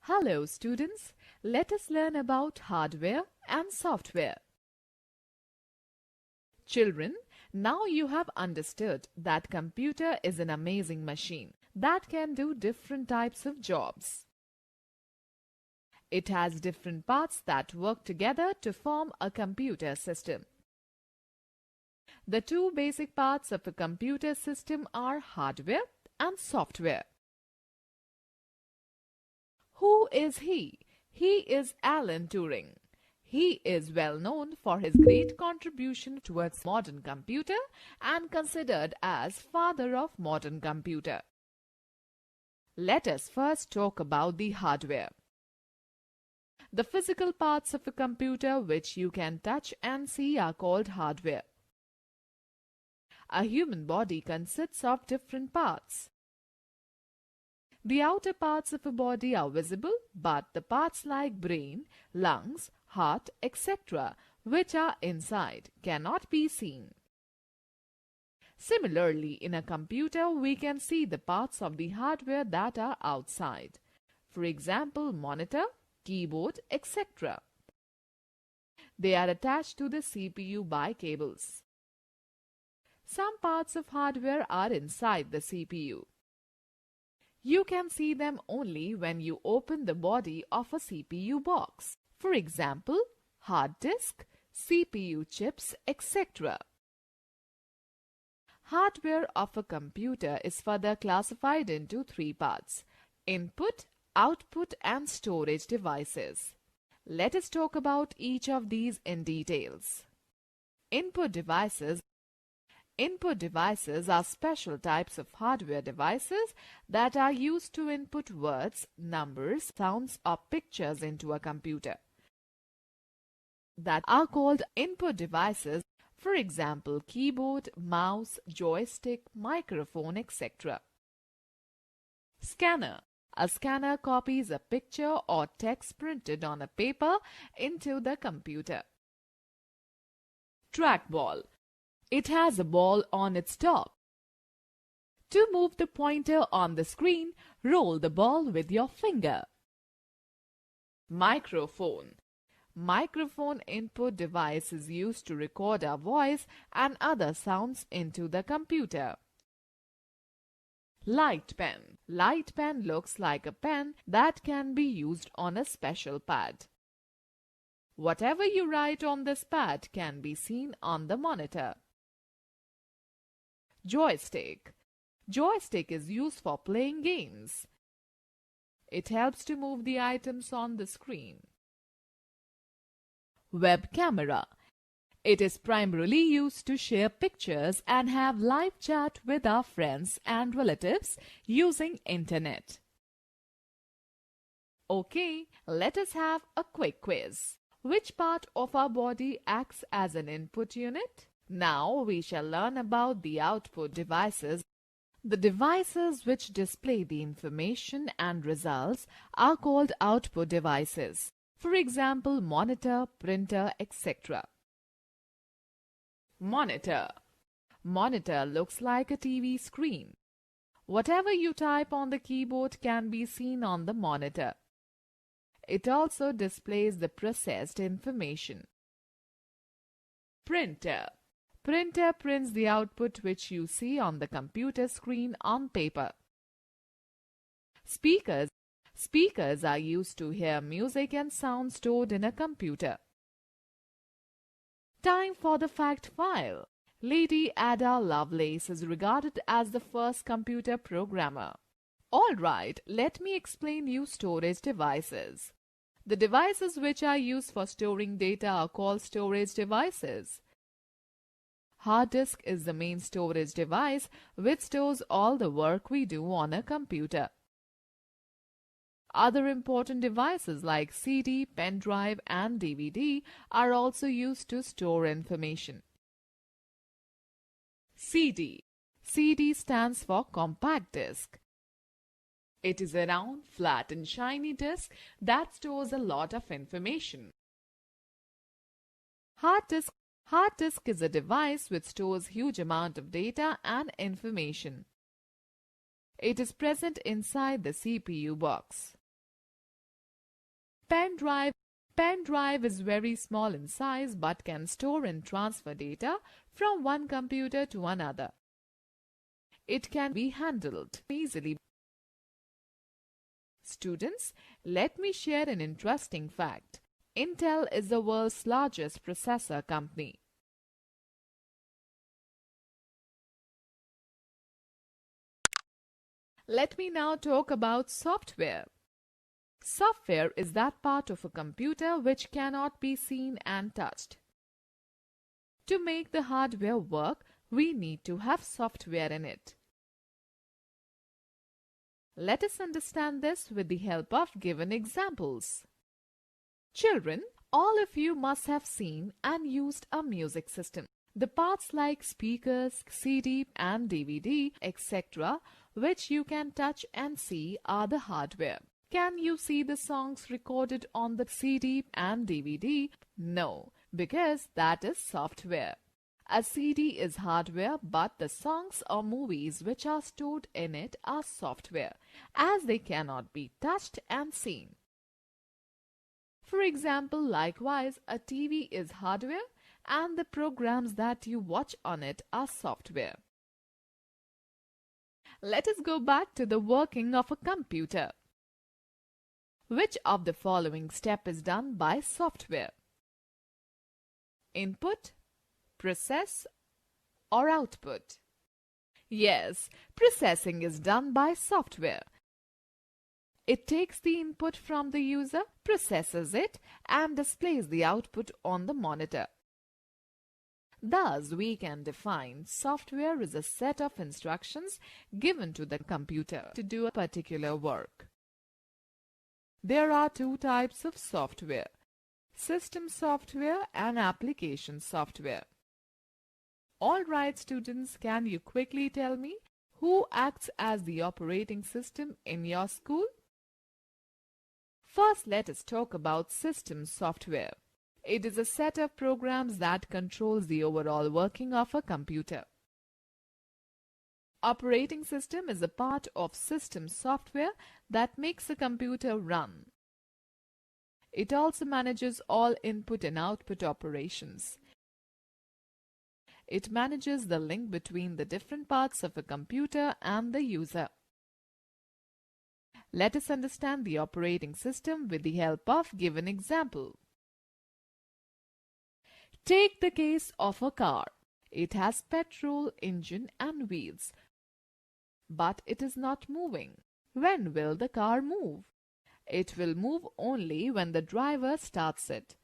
Hello students, let us learn about hardware and software. Children, now you have understood that computer is an amazing machine that can do different types of jobs. It has different parts that work together to form a computer system. The two basic parts of a computer system are hardware and software. Who is he? He is Alan Turing. He is well known for his great contribution towards modern computer and considered as father of modern computer. Let us first talk about the hardware. The physical parts of a computer which you can touch and see are called hardware. A human body consists of different parts. The outer parts of a body are visible, but the parts like brain, lungs, heart, etc., which are inside, cannot be seen. Similarly, in a computer, we can see the parts of the hardware that are outside. For example, monitor, keyboard, etc. They are attached to the CPU by cables. Some parts of hardware are inside the CPU. You can see them only when you open the body of a CPU box. For example, hard disk, CPU chips, etc. Hardware of a computer is further classified into three parts: input, output, and storage devices. Let us talk about each of these in details. Input devices are special types of hardware devices that are used to input words, numbers, sounds, or pictures into a computer. That are called input devices, for example, keyboard, mouse, joystick, microphone, etc. Scanner. A scanner copies a picture or text printed on a paper into the computer. Trackball. It has a ball on its top. To move the pointer on the screen, roll the ball with your finger. Microphone. Microphone input device is used to record our voice and other sounds into the computer. Light pen. Light pen looks like a pen that can be used on a special pad. Whatever you write on this pad can be seen on the monitor. Joystick. Joystick is used for playing games. It helps to move the items on the screen. Web camera. It is primarily used to share pictures and have live chat with our friends and relatives using internet. Okay, let us have a quick quiz. Which part of our body acts as an input unit? Now we shall learn about the output devices. The devices which display the information and results are called output devices. For example, monitor, printer, etc. Monitor. Monitor looks like a TV screen. Whatever you type on the keyboard can be seen on the monitor. It also displays the processed information. Printer. Printer prints the output which you see on the computer screen on paper. Speakers. Speakers are used to hear music and sound stored in a computer. Time for the fact file. Lady Ada Lovelace is regarded as the first computer programmer. Alright, let me explain you storage devices. The devices which are used for storing data are called storage devices. Hard disk is the main storage device which stores all the work we do on a computer. Other important devices like CD, pen drive, and DVD are also used to store information. CD. CD stands for compact disc. It is a round, flat, and shiny disk that stores a lot of information. Hard disk. Hard disk is a device which stores huge amount of data and information. It is present inside the CPU box. Pen drive. Pen drive is very small in size but can store and transfer data from one computer to another. It can be handled easily. Students, let me share an interesting fact. Intel is the world's largest processor company. Let me now talk about software. Software is that part of a computer which cannot be seen and touched. To make the hardware work, we need to have software in it. Let us understand this with the help of given examples. Children, all of you must have seen and used a music system. The parts like speakers, CD and DVD, etc., which you can touch and see are the hardware. Can you see the songs recorded on the CD and DVD? No, because that is software. A CD is hardware, but the songs or movies which are stored in it are software, as they cannot be touched and seen. For example, likewise, a TV is hardware and the programs that you watch on it are software. Let us go back to the working of a computer. Which of the following step is done by software? Input, process, or output? Yes, processing is done by software. It takes the input from the user, processes it, and displays the output on the monitor. Thus, we can define software as a set of instructions given to the computer to do a particular work. There are two types of software: system software and application software. All right, students, can you quickly tell me who acts as the operating system in your school? First, let us talk about system software. It is a set of programs that controls the overall working of a computer. Operating system is a part of system software that makes a computer run. It also manages all input and output operations. It manages the link between the different parts of a computer and the user. Let us understand the operating system with the help of given example. Take the case of a car. It has petrol, engine and wheels. But it is not moving. When will the car move? It will move only when the driver starts it.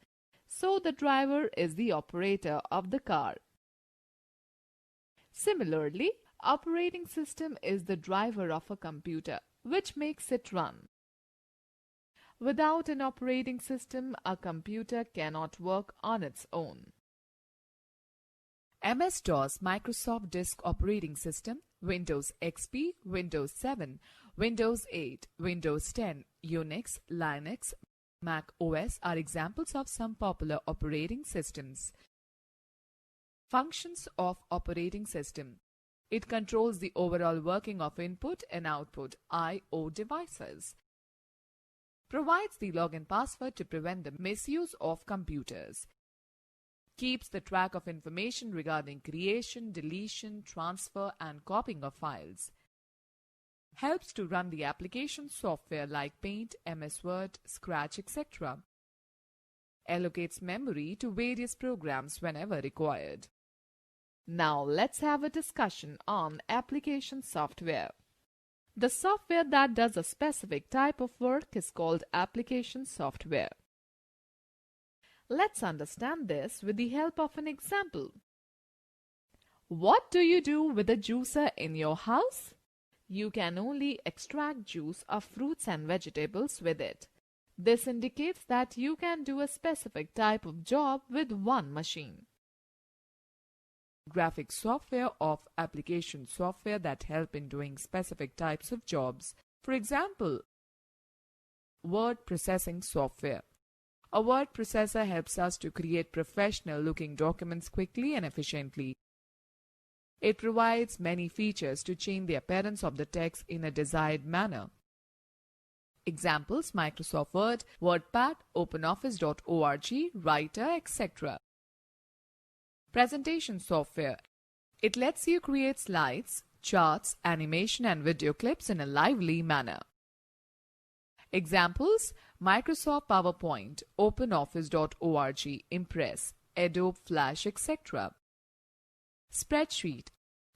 So the driver is the operator of the car. Similarly, operating system is the driver of a computer, which makes it run. Without an operating system, a computer cannot work on its own. MS-DOS, Microsoft Disk Operating System, Windows XP, Windows 7, Windows 8, Windows 10, Unix, Linux, Mac OS are examples of some popular operating systems. Functions of operating system. It controls the overall working of input and output I/O devices. Provides the login password to prevent the misuse of computers. Keeps the track of information regarding creation, deletion, transfer and copying of files. Helps to run the application software like Paint, MS Word, Scratch, etc. Allocates memory to various programs whenever required. Now let's have a discussion on application software. The software that does a specific type of work is called application software. Let's understand this with the help of an example. What do you do with a juicer in your house? You can only extract juice of fruits and vegetables with it. This indicates that you can do a specific type of job with one machine. Graphic software of application software that help in doing specific types of jobs. For example, word processing software. A word processor helps us to create professional-looking documents quickly and efficiently. It provides many features to change the appearance of the text in a desired manner. Examples: Microsoft Word, WordPad, OpenOffice.org, Writer, etc. Presentation software. It lets you create slides, charts, animation and video clips in a lively manner. Examples: Microsoft PowerPoint, OpenOffice.org, Impress, Adobe Flash, etc. Spreadsheet.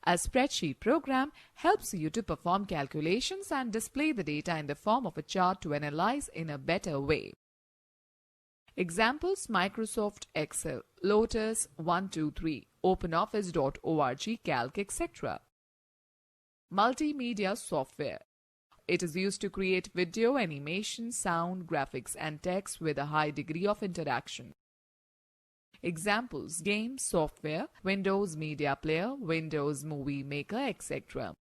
A spreadsheet program helps you to perform calculations and display the data in the form of a chart to analyze in a better way. Examples: Microsoft Excel, Lotus 123, OpenOffice.org, Calc, etc. Multimedia software. It is used to create video, animation, sound, graphics, and text with a high degree of interaction. Examples: game software, Windows Media Player, Windows Movie Maker, etc.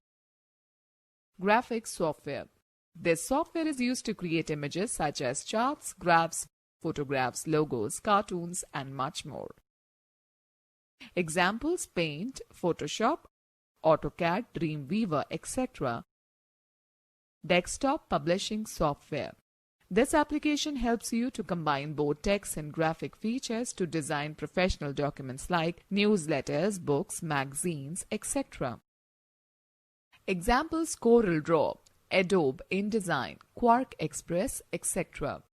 Graphics software. This software is used to create images such as charts, graphs, photographs, logos, cartoons, and much more. Examples: Paint, Photoshop, AutoCAD, Dreamweaver, etc. Desktop publishing software. This application helps you to combine both text and graphic features to design professional documents like newsletters, books, magazines, etc. Examples: CorelDRAW, Adobe InDesign, Quark Express, etc.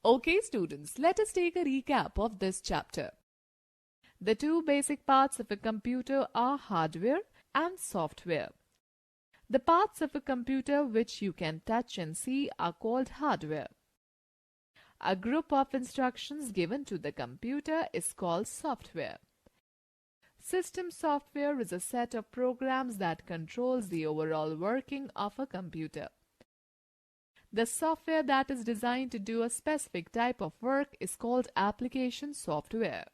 Okay students, let us take a recap of this chapter. The two basic parts of a computer are hardware and software. The parts of a computer which you can touch and see are called hardware. A group of instructions given to the computer is called software. System software is a set of programs that controls the overall working of a computer. The software that is designed to do a specific type of work is called application software.